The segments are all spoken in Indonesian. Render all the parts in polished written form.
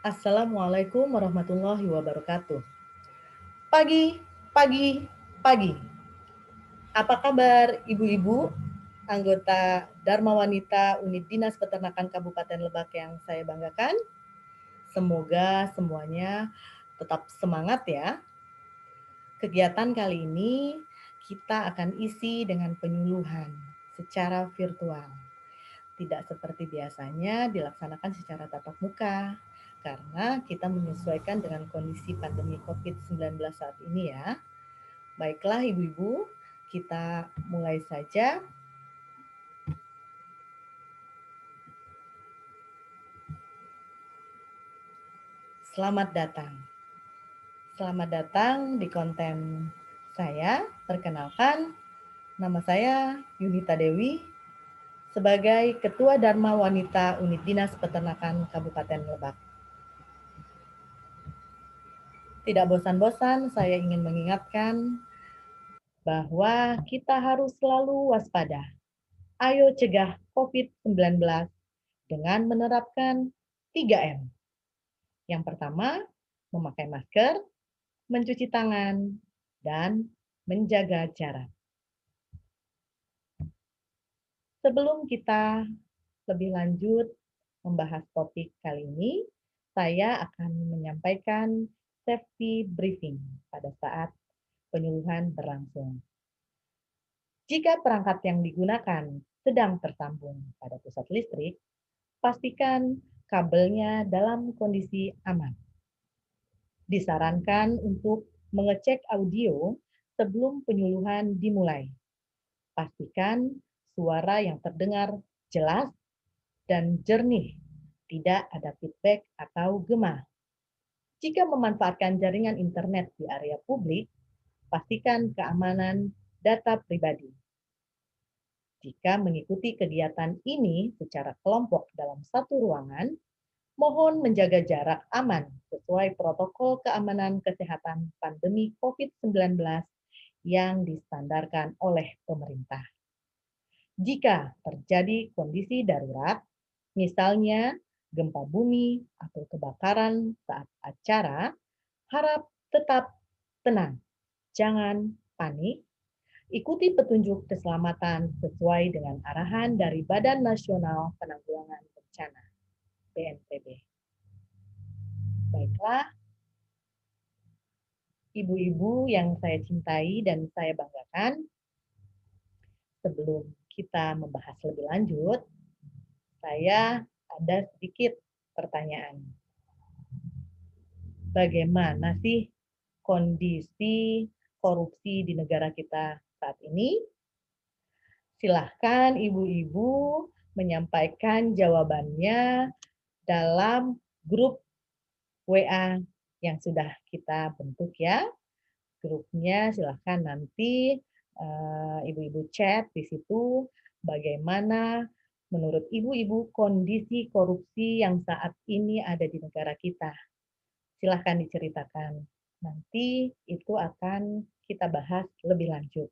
Assalamualaikum warahmatullahi wabarakatuh. Pagi, pagi, pagi. Apa kabar ibu-ibu, anggota Dharma Wanita Unit Dinas Peternakan Kabupaten Lebak yang saya banggakan? Semoga semuanya tetap semangat ya. Kegiatan kali ini kita akan isi dengan penyuluhan secara virtual. Tidak seperti biasanya dilaksanakan secara tatap muka, karena kita menyesuaikan dengan kondisi pandemi COVID-19 saat ini ya. Baiklah ibu-ibu, kita mulai saja. Selamat datang. Selamat datang di konten saya. Perkenalkan, nama saya Yunita Dewi sebagai Ketua Dharma Wanita Unit Dinas Peternakan Kabupaten Lebak. Tidak bosan-bosan, saya ingin mengingatkan bahwa kita harus selalu waspada. Ayo cegah COVID-19 dengan menerapkan 3M. Yang pertama, memakai masker, mencuci tangan, dan menjaga jarak. Sebelum kita lebih lanjut membahas topik kali ini, saya akan menyampaikan safety briefing pada saat penyuluhan berlangsung. Jika perangkat yang digunakan sedang tersambung pada pusat listrik, pastikan kabelnya dalam kondisi aman. Disarankan untuk mengecek audio sebelum penyuluhan dimulai. Pastikan suara yang terdengar jelas dan jernih, tidak ada feedback atau gema. Jika memanfaatkan jaringan internet di area publik, pastikan keamanan data pribadi. Jika mengikuti kegiatan ini secara kelompok dalam satu ruangan, mohon menjaga jarak aman sesuai protokol keamanan kesehatan pandemi COVID-19 yang distandarkan oleh pemerintah. Jika terjadi kondisi darurat, misalnya gempa bumi atau kebakaran saat acara, harap tetap tenang, jangan panik. Ikuti petunjuk keselamatan sesuai dengan arahan dari Badan Nasional Penanggulangan Bencana (BNPB). Baiklah, ibu-ibu yang saya cintai dan saya banggakan, sebelum kita membahas lebih lanjut, saya ada sedikit pertanyaan. Bagaimana sih kondisi korupsi di negara kita saat ini? Silahkan ibu-ibu menyampaikan jawabannya dalam grup WA yang sudah kita bentuk ya. Grupnya silahkan nanti ibu-ibu chat di situ bagaimana menurut ibu-ibu kondisi korupsi yang saat ini ada di negara kita. Silahkan diceritakan. Nanti itu akan kita bahas lebih lanjut.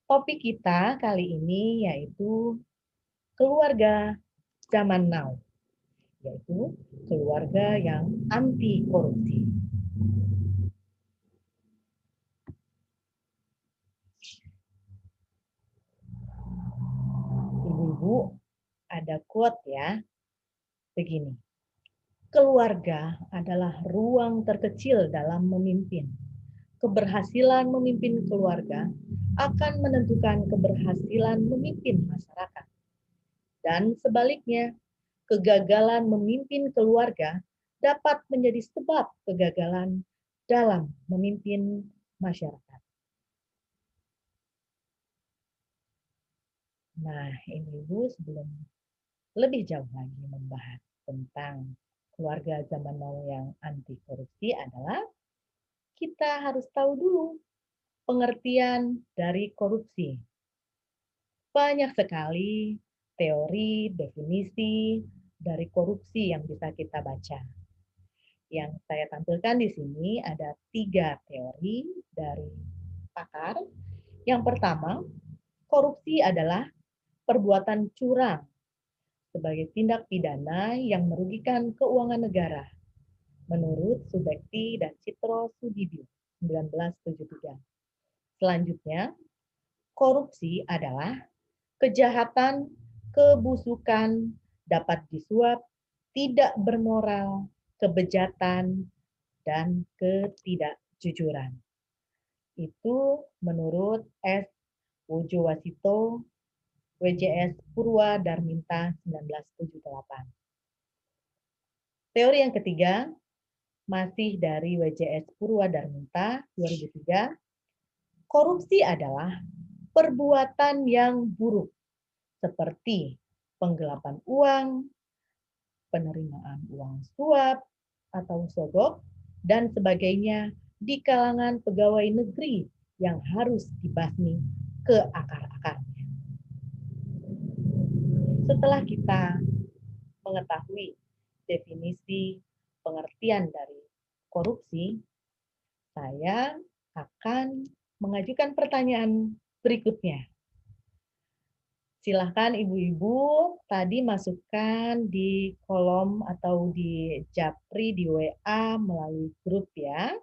Topik kita kali ini yaitu keluarga zaman now, yaitu keluarga yang anti korupsi. Ibu-ibu, ada quote ya, begini. Keluarga adalah ruang terkecil dalam memimpin. Keberhasilan memimpin keluarga akan menentukan keberhasilan memimpin masyarakat. Dan sebaliknya, kegagalan memimpin keluarga dapat menjadi sebab kegagalan dalam memimpin masyarakat. Nah, ini Ibu, sebelum lebih jauh lagi membahas tentang keluarga zaman now yang anti korupsi adalah kita harus tahu dulu pengertian dari korupsi. Banyak sekali teori, definisi dari korupsi yang bisa kita baca. Yang saya tampilkan di sini ada 3 teori dari pakar. Yang pertama, korupsi adalah perbuatan curang sebagai tindak pidana yang merugikan keuangan negara menurut Subekti dan Citro Sudibyo 1973. Selanjutnya, korupsi adalah kejahatan, kebusukan, dapat disuap, tidak bermoral, kebejatan, dan ketidakjujuran. Itu menurut S. Wojowasito, WJS Purwa Darminta 1978. Teori yang ketiga, masih dari WJS Purwa Darminta 2003, korupsi adalah perbuatan yang buruk seperti penggelapan uang, penerimaan uang suap atau sogok, dan sebagainya di kalangan pegawai negeri yang harus dibasmi ke akar-akarnya. Setelah kita mengetahui definisi pengertian dari korupsi, saya akan mengajukan pertanyaan berikutnya. Silahkan ibu-ibu tadi masukkan di kolom atau di japri di WA melalui grup ya.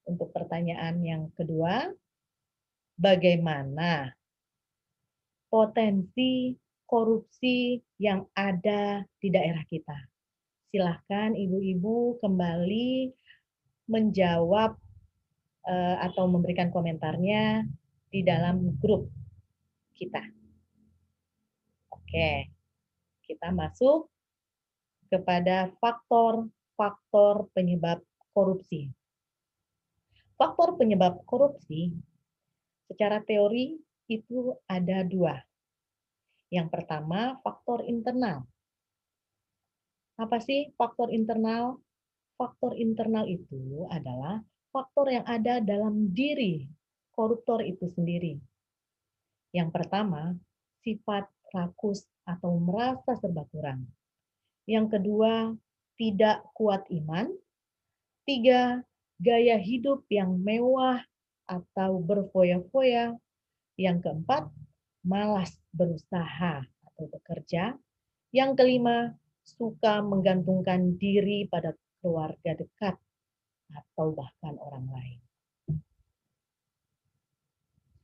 Untuk pertanyaan yang kedua, bagaimana potensi korupsi yang ada di daerah kita? Silahkan ibu-ibu kembali menjawab atau memberikan komentarnya di dalam grup kita. Oke, kita masuk kepada faktor-faktor penyebab korupsi. Faktor penyebab korupsi secara teori itu ada dua. Yang pertama, faktor internal. Apa sih faktor internal? Faktor internal itu adalah faktor yang ada dalam diri koruptor itu sendiri. Yang pertama, sifat rakus atau merasa serba kurang. Yang kedua, tidak kuat iman. Tiga, gaya hidup yang mewah atau berfoya-foya. Yang keempat, malas berusaha atau bekerja. Yang kelima, suka menggantungkan diri pada keluarga dekat atau bahkan orang lain.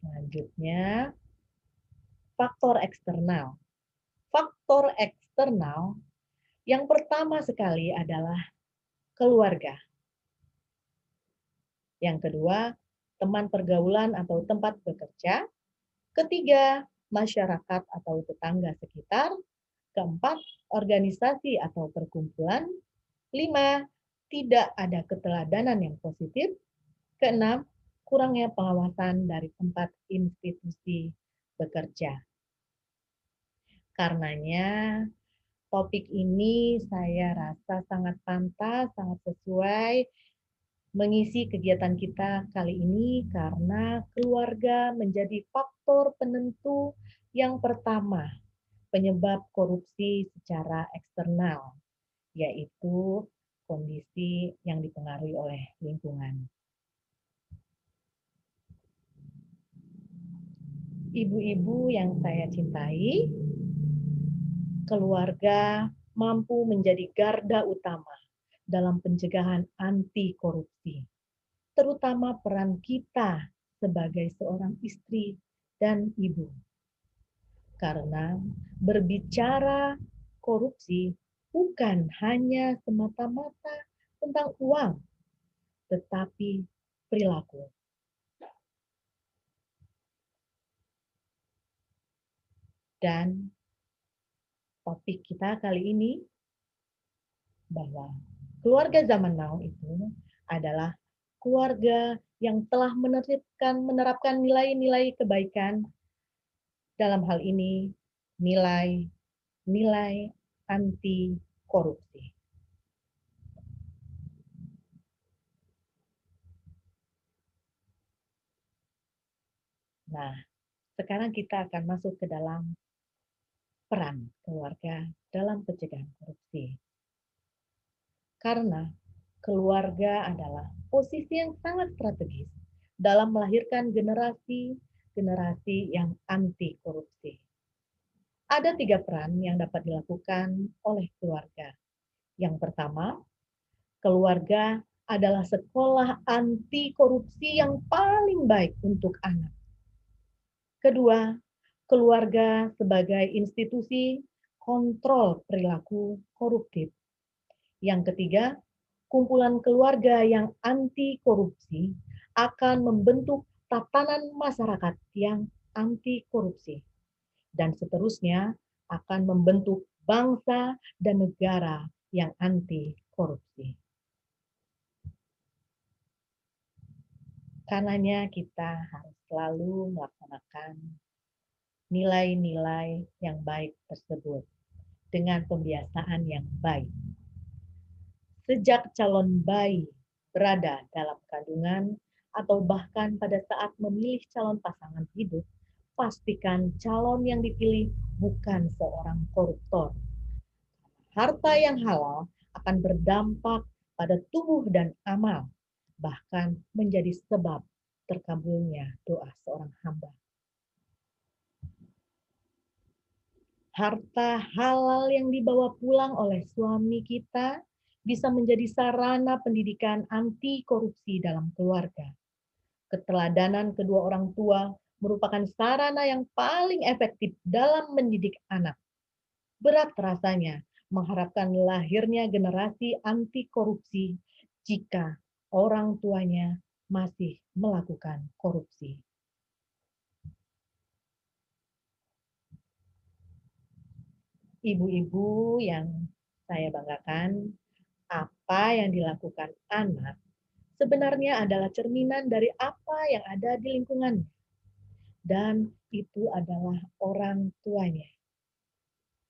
Selanjutnya, faktor eksternal. Faktor eksternal yang pertama sekali adalah keluarga. Yang kedua, teman pergaulan atau tempat bekerja. Ketiga, masyarakat atau tetangga sekitar. Keempat, organisasi atau perkumpulan. 5, tidak ada keteladanan yang positif. Keenam, kurangnya pengawasan dari tempat institusi bekerja. Karenanya, topik ini saya rasa sangat pantas, sangat sesuai mengisi kegiatan kita kali ini karena keluarga menjadi faktor penentu yang pertama penyebab korupsi secara eksternal, yaitu kondisi yang dipengaruhi oleh lingkungan. Ibu-ibu yang saya cintai, keluarga mampu menjadi garda utama dalam pencegahan anti korupsi, terutama peran kita sebagai seorang istri dan ibu. Karena berbicara korupsi bukan hanya semata-mata tentang uang, tetapi perilaku. Dan topik kita kali ini bahwa keluarga zaman now itu adalah keluarga yang telah menerapkan nilai-nilai kebaikan, dalam hal ini nilai anti korupsi. Nah, sekarang kita akan masuk ke dalam peran keluarga dalam pencegahan korupsi. Karena keluarga adalah posisi yang sangat strategis dalam melahirkan generasi yang anti korupsi. Ada 3 peran yang dapat dilakukan oleh keluarga. Yang pertama, keluarga adalah sekolah anti korupsi yang paling baik untuk anak. Kedua, keluarga sebagai institusi kontrol perilaku koruptif. Yang ketiga, kumpulan keluarga yang anti korupsi akan membentuk tatanan masyarakat yang anti korupsi. Dan seterusnya akan membentuk bangsa dan negara yang anti korupsi. Karenanya kita harus selalu melaksanakan nilai-nilai yang baik tersebut dengan pembiasaan yang baik. Sejak calon bayi berada dalam kandungan atau bahkan pada saat memilih calon pasangan hidup, pastikan calon yang dipilih bukan seorang koruptor. Harta yang halal akan berdampak pada tubuh dan amal, bahkan menjadi sebab terkabulnya doa seorang hamba. Harta halal yang dibawa pulang oleh suami kita bisa menjadi sarana pendidikan anti korupsi dalam keluarga. Keteladanan kedua orang tua merupakan sarana yang paling efektif dalam mendidik anak. Berat rasanya mengharapkan lahirnya generasi anti korupsi jika orang tuanya masih melakukan korupsi. Ibu-ibu yang saya banggakan, apa yang dilakukan anak sebenarnya adalah cerminan dari apa yang ada di lingkungannya. Dan itu adalah orang tuanya,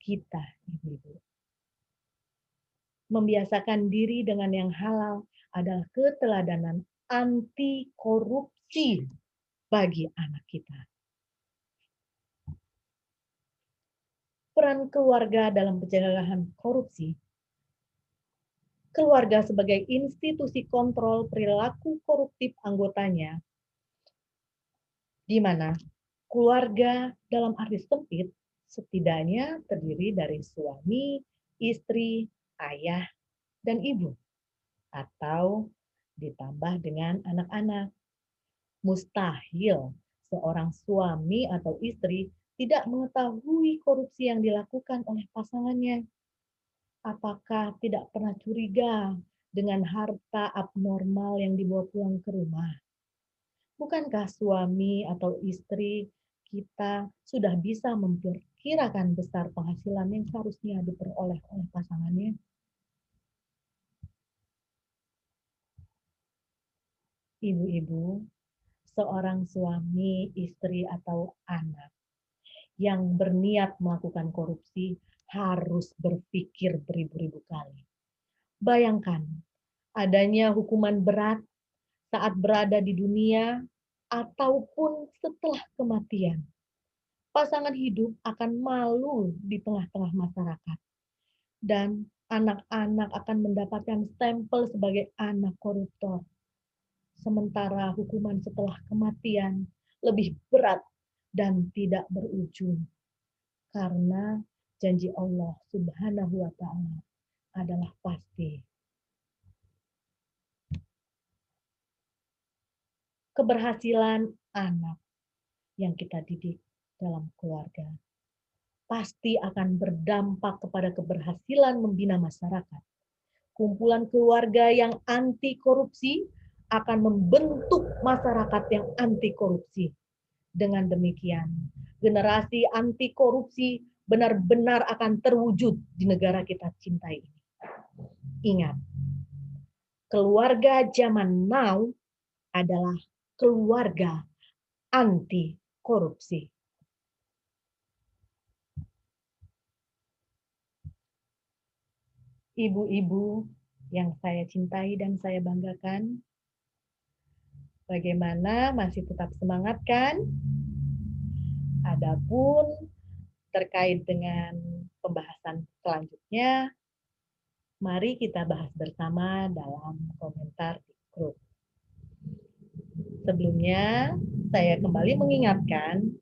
kita, ibu-ibu. Membiasakan diri dengan yang halal adalah keteladanan anti korupsi bagi anak kita. Peran keluarga dalam pencegahan korupsi. Keluarga sebagai institusi kontrol perilaku koruptif anggotanya, di mana keluarga dalam arti sempit setidaknya terdiri dari suami, istri, ayah, dan ibu, atau ditambah dengan anak-anak. Mustahil seorang suami atau istri tidak mengetahui korupsi yang dilakukan oleh pasangannya. Apakah tidak pernah curiga dengan harta abnormal yang dibawa pulang ke rumah? Bukankah suami atau istri kita sudah bisa memperkirakan besar penghasilan yang seharusnya diperoleh oleh pasangannya? Ibu-ibu, seorang suami, istri, atau anak yang berniat melakukan korupsi harus berpikir beribu-ribu kali. Bayangkan adanya hukuman berat saat berada di dunia ataupun setelah kematian. Pasangan hidup akan malu di tengah-tengah masyarakat dan anak-anak akan mendapatkan stempel sebagai anak koruptor. Sementara hukuman setelah kematian lebih berat dan tidak berujung. Karena janji Allah Subhanahu wa Ta'ala adalah pasti. Keberhasilan anak yang kita didik dalam keluarga pasti akan berdampak kepada keberhasilan membina masyarakat. Kumpulan keluarga yang anti korupsi akan membentuk masyarakat yang anti korupsi. Dengan demikian, generasi anti korupsi benar-benar akan terwujud di negara kita cintai ini. Ingat, keluarga zaman now adalah keluarga anti korupsi. Ibu-ibu yang saya cintai dan saya banggakan, bagaimana masih tetap semangat kan? Adapun terkait dengan pembahasan selanjutnya, mari kita bahas bersama dalam komentar di grup. Sebelumnya, saya kembali mengingatkan,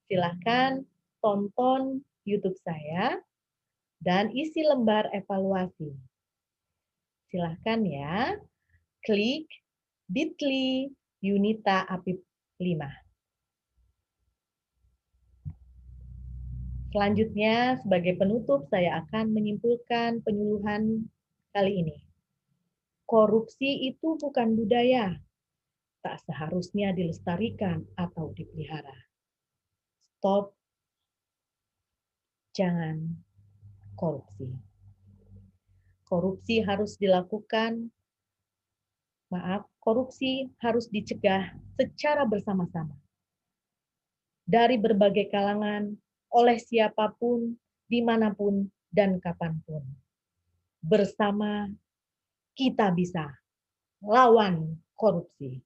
silakan tonton YouTube saya dan isi lembar evaluasi. Silahkan ya, klik bit.ly Yunita Apip 5. Selanjutnya, sebagai penutup, saya akan menyimpulkan penyuluhan kali ini. Korupsi itu bukan budaya, tak seharusnya dilestarikan atau dipelihara. Stop, jangan korupsi. Korupsi harus dilakukan, korupsi harus dicegah secara bersama-sama. Dari berbagai kalangan, oleh siapapun, dimanapun, dan kapanpun. Bersama kita bisa lawan korupsi.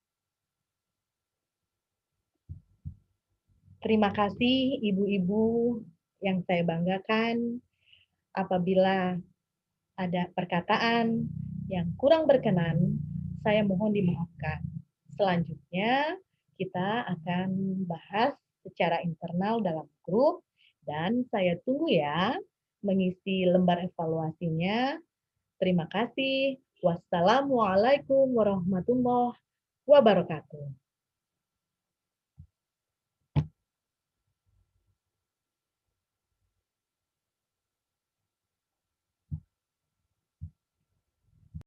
Terima kasih ibu-ibu yang saya banggakan. Apabila ada perkataan yang kurang berkenan, saya mohon dimaafkan. Selanjutnya, kita akan bahas secara internal dalam grup, dan saya tunggu ya mengisi lembar evaluasinya. Terima kasih. Wassalamualaikum warahmatullahi wabarakatuh.